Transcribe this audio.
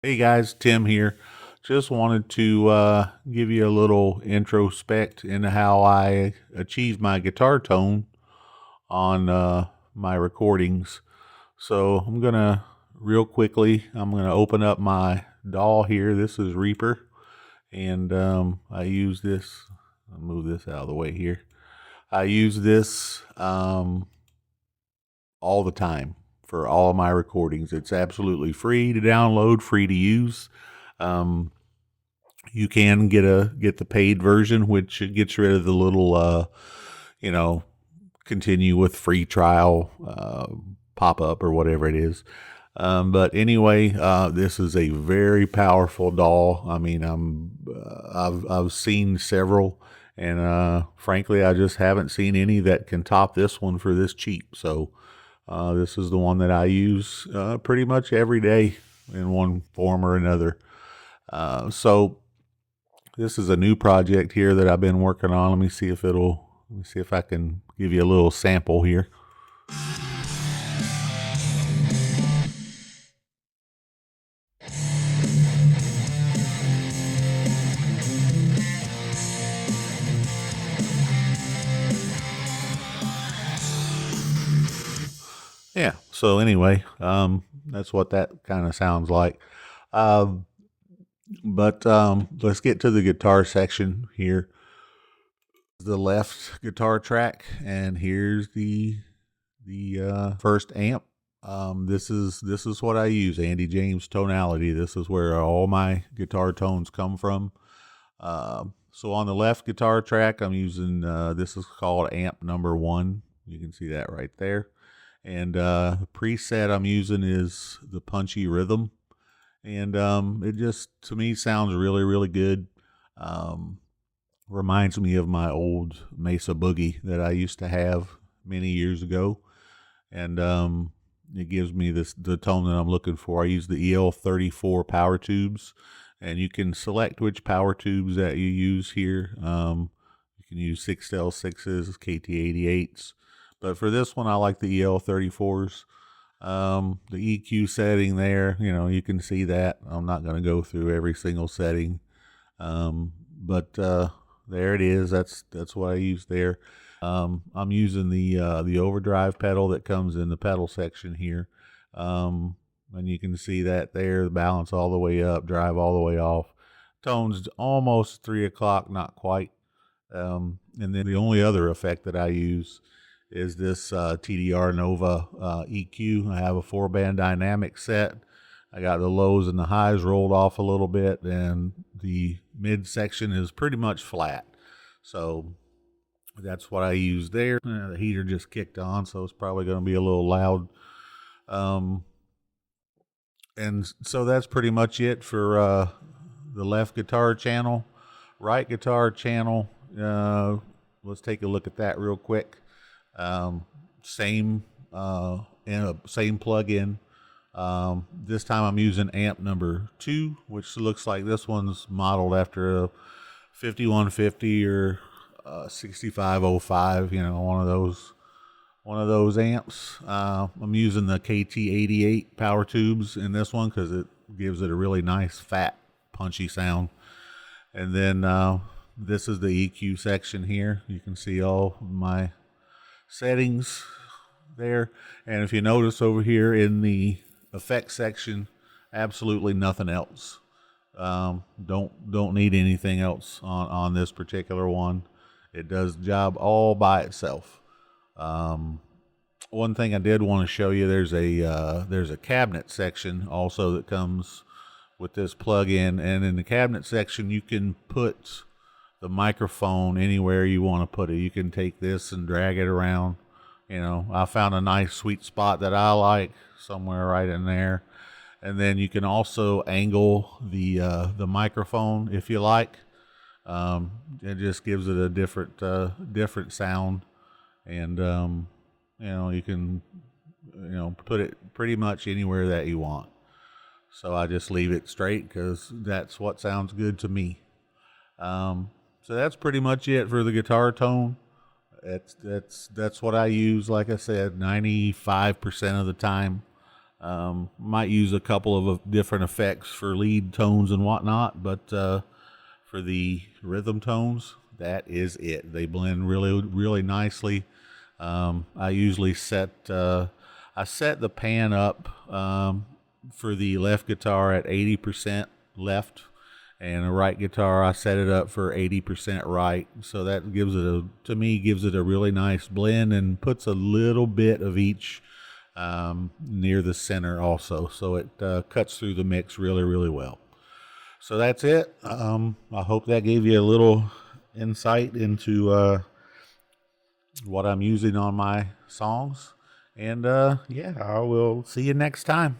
Hey guys, Tim here. Just wanted to give you a little introspect into how I achieve my guitar tone on my recordings. So I'm gonna open up my DAW here. This is Reaper, and I use this. I'll move this out of the way here. I use this all the time for all of my recordings. It's absolutely free to download, free to use. Um, you can get the paid version, which gets rid of the little you know continue with free trial pop up or whatever it is. But anyway, this is a very powerful doll. I mean, I've seen several, and frankly, I just haven't seen any that can top this one for this cheap. So this is the one that I use pretty much every day in one form or another. So this is a new project here that I've been working on. Let me see if I can give you a little sample here. Yeah. So anyway, that's what that kind of sounds like. Um, but let's get to the guitar section here. The left guitar track, and here's the first amp. This is what I use, Andy James tonality. This is where all my guitar tones come from. So on the left guitar track, I'm using this is called amp number 1. You can see that right there. And the preset I'm using is the punchy rhythm, and it just to me sounds really really good. Um, Reminds me of my old Mesa Boogie that I used to have many years ago, and it gives me the tone that I'm looking for. I use the EL34 power tubes, and you can select which power tubes that you use here. You can use 6L6s, KT88s, but for this one, I like the EL34s. The EQ setting there, you can see that. I'm not going to go through every single setting, but there it is. That's what I use there. I'm using the Overdrive pedal that comes in the pedal section here, and you can see that there. The balance all the way up, drive all the way off. Tones almost 3 o'clock, not quite. And then the only other effect that I use is this Tdr Nova EQ. I have a 4-band dynamic set. I got the lows and the highs rolled off a little bit, and the mid section is pretty much flat. So that's what I use there. The heater just kicked on, so it's probably going to be a little loud. Um, and so that's pretty much it for the left guitar channel. Right guitar channel, let's take a look at that real quick. Same same plug-in. This time I'm using amp number 2, which looks like this one's modeled after a 5150 or 6505. One of those amps. I'm using the KT88 power tubes in this one because it gives it a really nice fat punchy sound. And then this is the EQ section here. You can see all my settings there. And if you notice over here in the effects section, absolutely nothing else. Don't need anything else on this particular one. It does the job all by itself. One thing I did want to show you, there's a cabinet section also that comes with this plug-in, and in the cabinet section you can put the microphone anywhere you want to put it. You can take this and drag it around. I found a nice sweet spot that I like, somewhere right in there. And then you can also angle the microphone if you like. It just gives it a different sound, and you can put it pretty much anywhere that you want. So I just leave it straight because that's what sounds good to me. So that's pretty much it for the guitar tone. That's what I use. Like I said, 95% of the time. Might use a couple of different effects for lead tones and whatnot, but for the rhythm tones, that is it. They blend really, really nicely. I usually set the pan up for the left guitar at 80% left, and the right guitar I set it up for 80% right. So that gives it to me gives it a really nice blend and puts a little bit of each near the center also, so it cuts through the mix really, really well. So that's it. I hope that gave you a little insight into what I'm using on my songs. And yeah, I will see you next time.